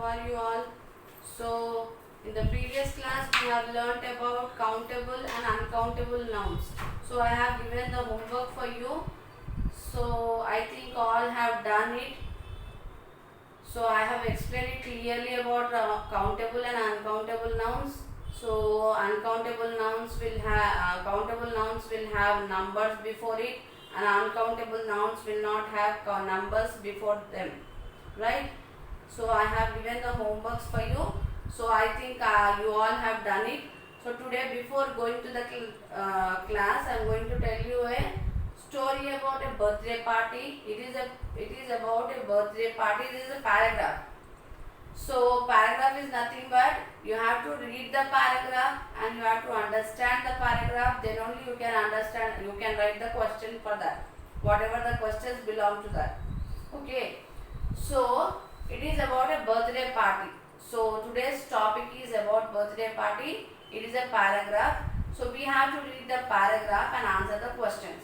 are you all? So, in the previous class we have learnt about countable and uncountable nouns. So, I have given the homework for you. So, I think all have done it. So, I have explained it clearly about countable and uncountable nouns. So, uncountable nouns will have countable nouns will have numbers before it, and uncountable nouns will not have numbers before them, right? So I have given the homeworks for you. So I think you all have done it. So today, before going to the class, I am going to tell you a story about a birthday party. It is about a birthday party. It is a paragraph. So paragraph is nothing but you have to read the paragraph and you have to understand the paragraph. Then only you can understand. You can write the question for that. Whatever the questions belong to that. Okay. So it is about a birthday party. So today's topic is about birthday party. It is a paragraph. So we have to read the paragraph and answer the questions.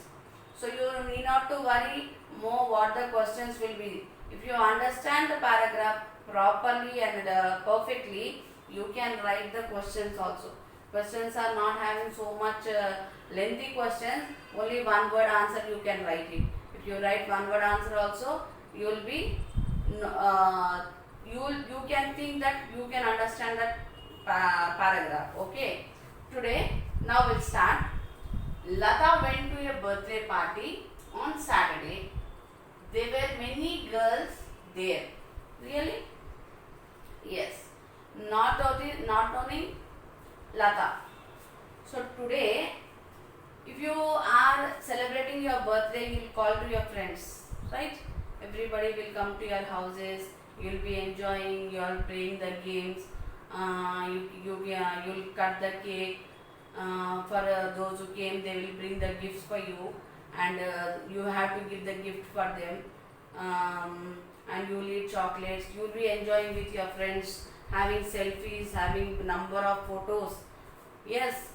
So you need not to worry more what the questions will be. If you understand the paragraph properly and perfectly, you can write the questions also. Questions are not having so much lengthy questions. Only one word answer you can write it. If you write one word answer also, you will be you can think that you can understand that paragraph. Okay. Today, now we'll start. Lata went to a birthday party on Saturday. There were many girls there. Really? Yes. Not only Lata. So today, if you are celebrating your birthday, you will call to your friends, right? Everybody will come to your houses. You will be enjoying. You are playing the games. You'll cut the cake. For those who came, they will bring the gifts for you, and you have to give the gift for them. And you will eat chocolates. You will be enjoying with your friends, having selfies, having number of photos. Yes,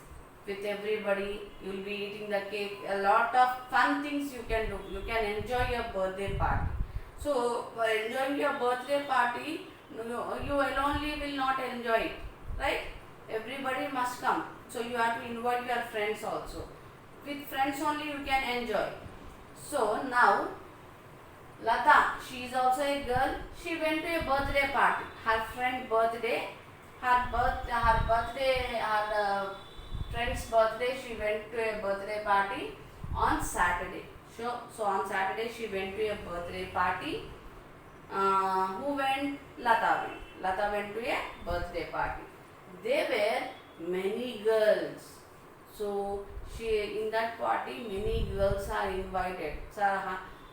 with everybody, you will be eating the cake. A lot of fun things you can do. You can enjoy your birthday party. So, for enjoying your birthday party, you alone will not enjoy it, right? Everybody must come. So, you have to invite your friends also. With friends only you can enjoy. So, now, Lata, she is also a girl. She went to a birthday party. Her friend's birthday, her friend's birthday, she went to a birthday party on Saturday. So on Saturday she went to a birthday party. Who went? Lata went. Lata went to a birthday party. There were many girls. So in that party many girls are invited. So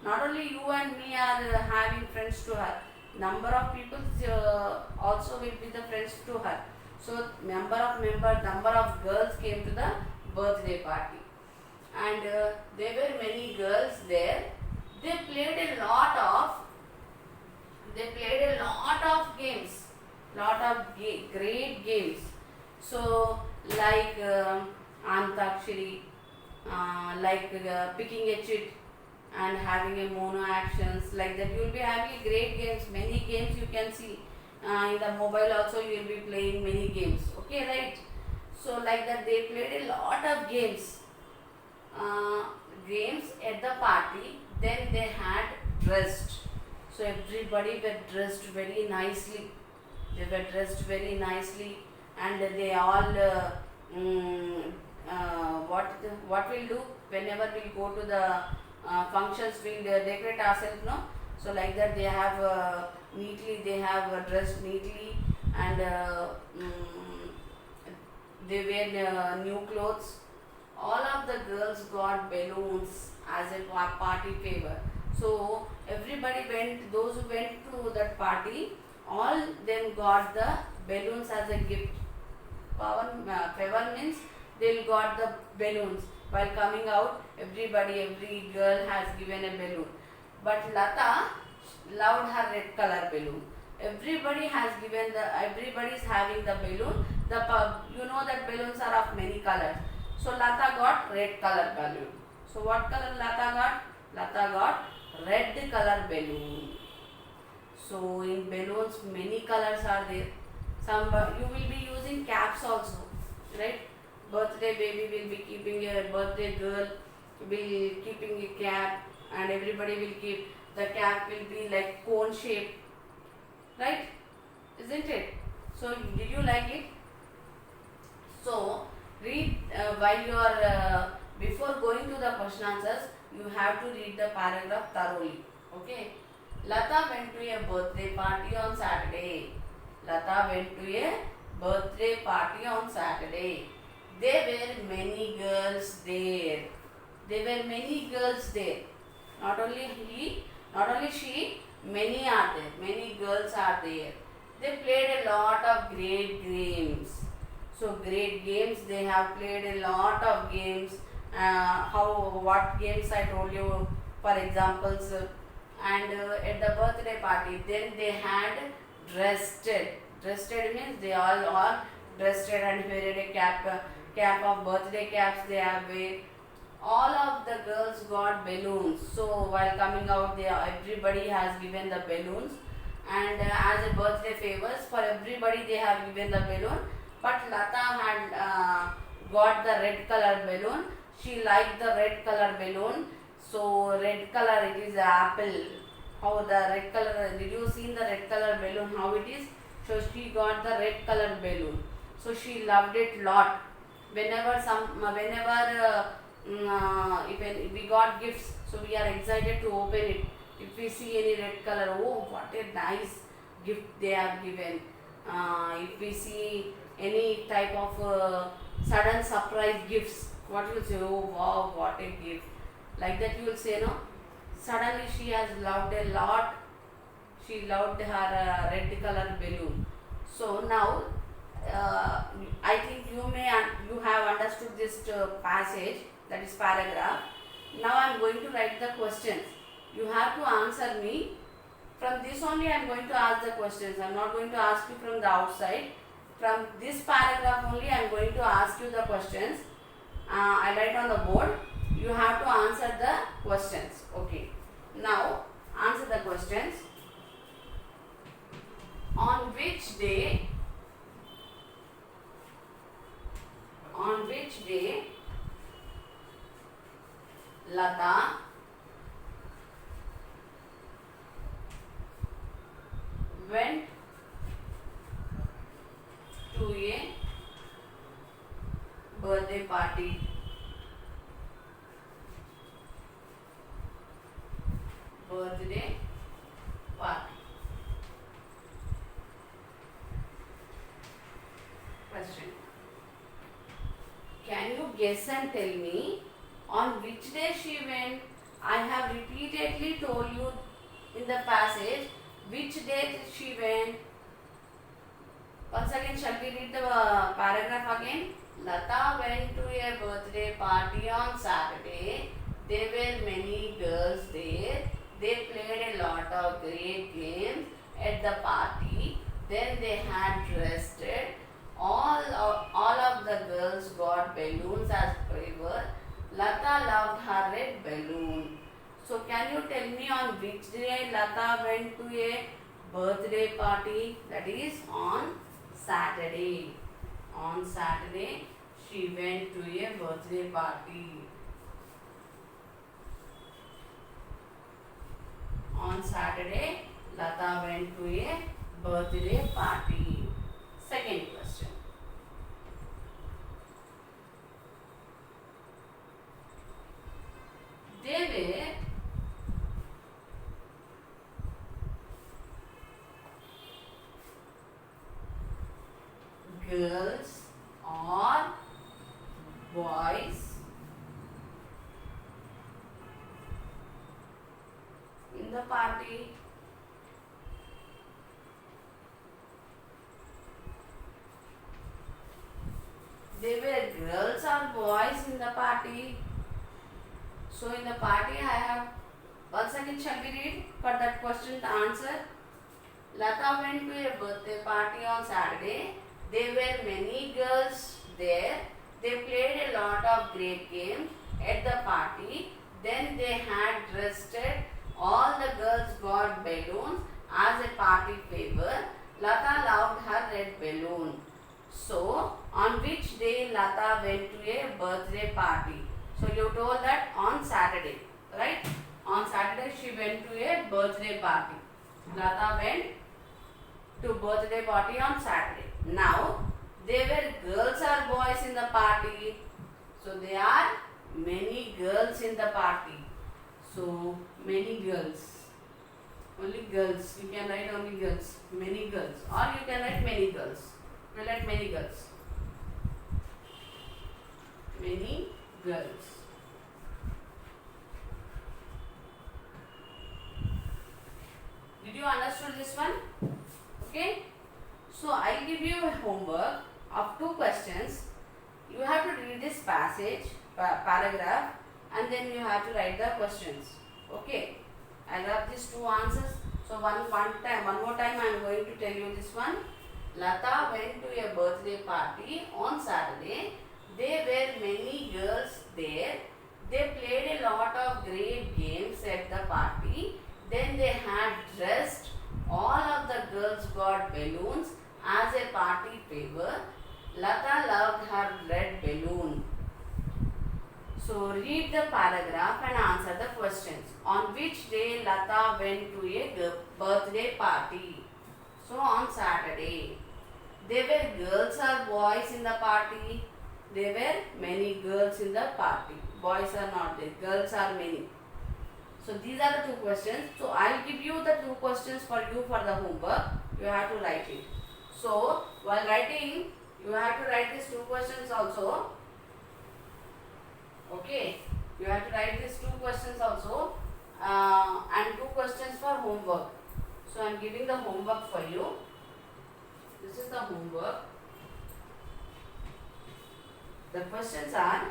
not only you and me are having friends to her. Number of people also will be the friends to her. So number of girls came to the birthday party. And there were many girls there. They played a lot of games, great games. So like Antakshari, like picking a chit and having a mono actions like that. You will be having great games. Many games you can see in the mobile also. You will be playing many games. Okay, right? So like that they played a lot of games. Games at the party. Then they had dressed. So everybody were dressed very nicely. They were dressed very nicely, and they all what we'll do whenever we go to the functions, we'll decorate ourselves, no? So like that they have neatly. They have dressed neatly, and they wear new clothes. All of the girls got balloons as a party favor. So everybody went, those who went to that party, all them got the balloons as a gift. Favor means they'll got the balloons. While coming out, every girl has given a balloon. But Lata loved her red color balloon. Everybody is having the balloon. You know that balloons are of many colors. So Lata got red color balloon. So what color Lata got? Lata got red color balloon. So in balloons many colors are there. Some you will be using caps also, right? Birthday baby will be keeping a birthday girl will keeping a cap, and everybody will keep the cap will be like cone shape, right? Isn't it? So did you like it? So read while you are before going to the question answers, you have to read the paragraph thoroughly. Okay. Lata went to a birthday party on Saturday. Lata went to a birthday party on Saturday. There were many girls there. There were many girls there. Not only he, not only she, many are there. Many girls are there. They played a lot of great games. So great games, they have played a lot of games. What games I told you, for examples. And at the birthday party, then they had dressed. Dressed means they all are dressed and wear a cap of birthday caps they have wear. All of the girls got balloons. So while coming out, everybody has given the balloons, and as a birthday favors for everybody, they have given the balloon. But Lata had got the red color balloon. She liked the red color balloon. So red color, it is apple. How the red color? Did you see the red color balloon? How it is? So she got the red color balloon. So she loved it lot. Whenever if we got gifts, so we are excited to open it. If we see any red color, oh, what a nice gift they have given. If we see any type of sudden surprise gifts, what you will say? Oh wow, what a gift! Like that you will say, no. Suddenly she has loved a lot. She loved her red color balloon. So now I think you have understood this passage, that is paragraph. Now I am going to write the questions. You have to answer me. From this only I am going to ask the questions. I am not going to ask you from the outside. From this paragraph only I am going to ask you the questions. I write on the board. You have to answer the questions. Okay. Now answer the questions. On which day Lata went to a birthday party? Birthday party. Question. Can you guess and tell me on which day she went? I have repeatedly told you in the passage which day she went. Once again, shall we read the paragraph again? Lata went to a birthday party on Saturday. There were many girls there. They played a lot of great games at the party. Then they had rested. All of the girls got balloons as favor. Lata loved her red balloon. So can you tell me on which day Lata went to a birthday party? That is on Saturday. On Saturday she went to a birthday party. On Saturday Lata went to a birthday party. Second question. They were girls or boys in the party? They were girls or boys in the party? So in the party I have, once again shall we read for that question the answer. Lata went to a birthday party on Saturday. There were many girls there. They played a lot of great games at the party. Then they had rested. All the girls got balloons as a went to a birthday party. Lata went to birthday party on Saturday. Now, there were girls or boys in the party. So, there are many girls in the party. So, many girls. Only girls. You can write only girls. Many girls. Or you can write many girls. We'll write many girls. Many girls. Did you understood this one? Okay. So I'll give you a homework of 2 questions. You have to read this passage, paragraph, and then you have to write the questions. Okay. I have these 2 answers. So one more time I am going to tell you this one. Lata went to a birthday party on Saturday. There were many girls there. They played a lot of great games at the party. Then they had dressed. All of the girls got balloons as a party favor. Lata loved her red balloon. So read the paragraph and answer the questions. On which day Lata went to a birthday party? So on Saturday. There were girls or boys in the party? There were many girls in the party. Boys are not there. Girls are many. So these are the 2 questions. So I will give you the 2 questions for you for the homework. You have to write it. So while writing, you have to write these 2 questions also. Okay. You have to write these 2 questions also. And 2 questions for homework. So I am giving the homework for you. This is the homework. The questions are: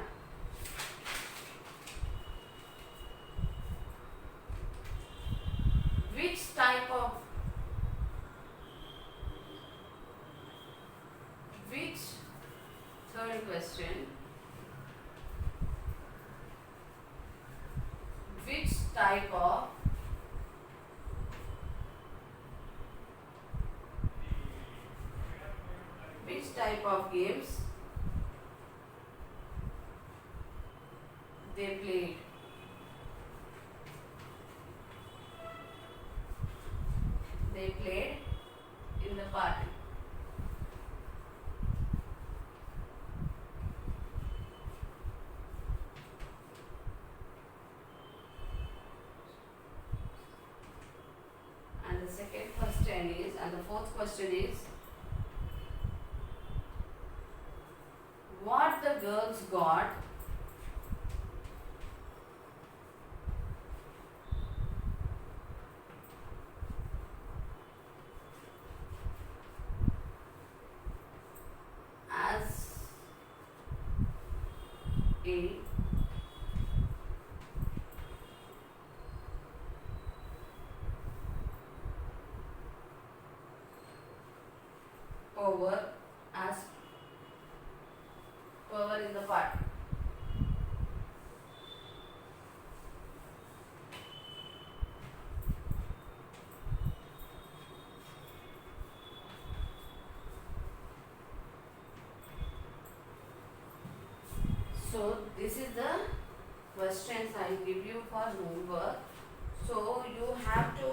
which type of third question, which type of games they played? They played in the party. And the second question is, and the fourth question is, what the girls got as a power in the party. So this is the questions I give you for homework. So you have to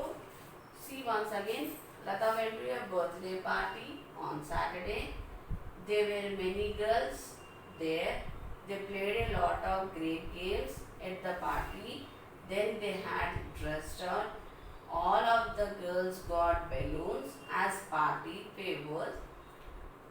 see once again. Lata went to a birthday party on Saturday. There were many girls there. They played a lot of great games at the party. Then they had dressed up. All of the girls got balloons as party favors.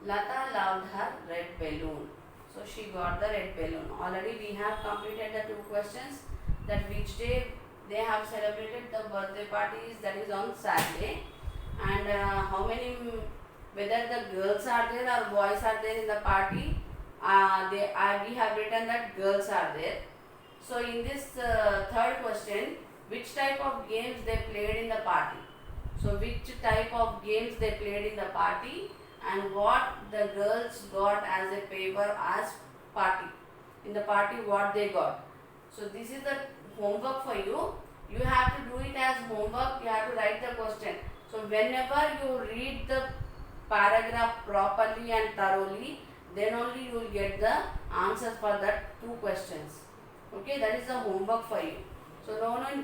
Lata loved her red balloon. So she got the red balloon. Already we have completed the 2 questions, that which day they have celebrated the birthday parties, that is on Saturday, and how many, whether the girls are there or boys are there in the party. We have written that girls are there. So in this third question, which type of games they played in the party? So which type of games they played in the party, and what the girls got as a favor as party. In the party what they got. So this is the homework for you. You have to do it as homework. You have to write the question. So whenever you read the paragraph properly and thoroughly, then only you will get the answers for that 2 questions. Okay, that is the homework for you. So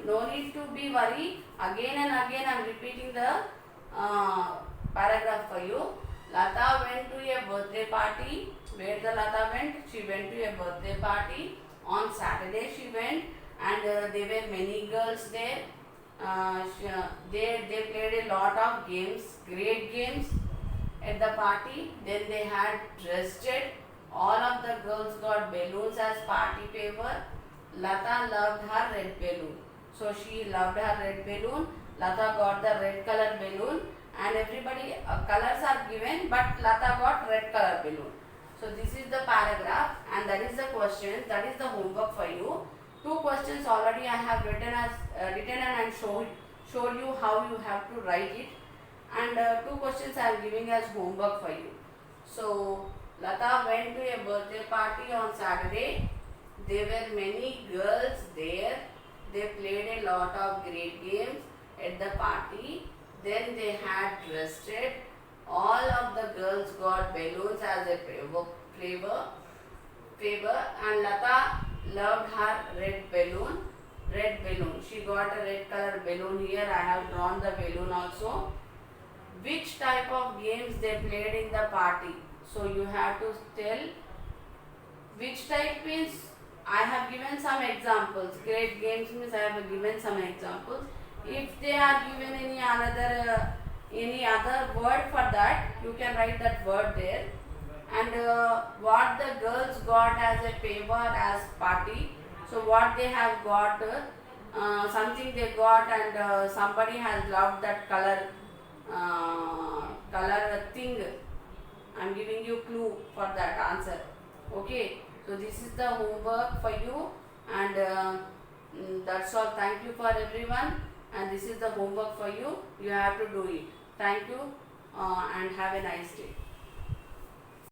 no need to be worry. Again and again I am repeating the paragraph for you. Lata went to a birthday party. Where the Lata went? She went to a birthday party. On Saturday she went, and there were many girls there. They played a lot of games, great games at the party. Then they had dressed it. All of the girls got balloons as party favor. Lata loved her red balloon. So she loved her red balloon. Lata got the red color balloon, and everybody colors are given, but Lata got red color balloon. So this is the paragraph, and that is the question. That is the homework for you. Two questions already I have written and showed you how you have to write it, and two questions I am giving as homework for you. So Lata went to a birthday party on Saturday. There were many girls there. They played a lot of great games at the party. Then they had dressed it. All of the girls got balloons as a favor, and Lata loved her red balloon. Red balloon. She got a red color balloon here. I have drawn the balloon also. Which type of games they played in the party? So you have to tell which type means. I have given some examples. Great games means I have given some examples. If they are given any other word for that, you can write that word there. And what the girls got as a favor as party. So what they have got, something they got, and somebody has loved that color thing. I am giving you clue for that answer. Okay. So this is the homework for you, and that's all. Thank you for everyone, and this is the homework for you. You have to do it. Thank you, and have a nice day.